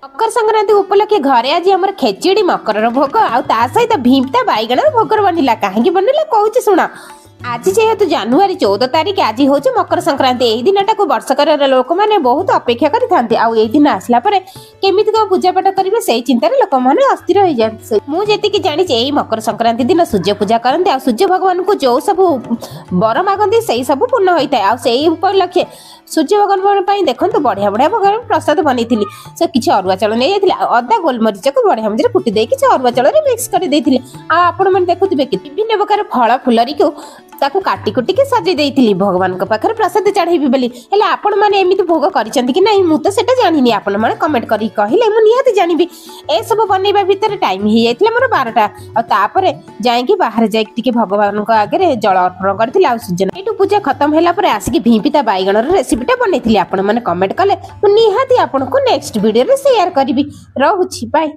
मकर संक्रांति उपलक्षे घरे आज आम खेचड़ी मकर भोग आ सहित भीमता बैगण भोग बनला कहीं बनला कहूँ शुण आज जेहेतु जनवरी 14 तारिख आज हूँ मकर संक्रांति यही दिन टाक वर्षकर लोक मैंने बहुत अपेक्षा करते दिन आसला केमी कौन पूजा पाठ करेंगे से चिंतार लोक मैंने अस्थिर हो जाए। मुझे जानी मकर संक्रांति दिन सूर्य पूजा करते आ सूर्य भगवान को जो सब बर मागती से सब पूर्ण होता है से उपलक्षे सूर्य भगवान देखो बढ़िया बढ़िया भगवान प्रसाद बनई से किसी अरुआ चाउल नहीं जाते अदा गोलमरीच को बढ़िया मझे कुटी दे किसी अरुआ चाउल मिक्स कर आपण मैंने देखुवे विभिन्न प्रकार फल फुलरी को ताकू काटी कुटी के सजे देइथिली भगवान को पाखर प्रसाद चढ़ेबी बोली हेले आपण माने एमिति भोग करिसेंती कि नहीं मु तो सेटा जानिनी आपण माने कमेंट करी कहिले मु निहाती जानिबी ए सब बनेबा भीतर टाइम ही जाइतला मोर 12टा आ तापरे जाईकी बाहर जाई टिके भगवान को आगे जल अर्पण करथिली आ सुजन एटू पूजा खत्म होला परे आसिकी भीपिता बैगण रे रेसिपीटा बनेथिली आपण माने कमेंट कले मु निहाती आपण को नेक्स्ट वीडियो रे शेयर करबी रहउछि बाय।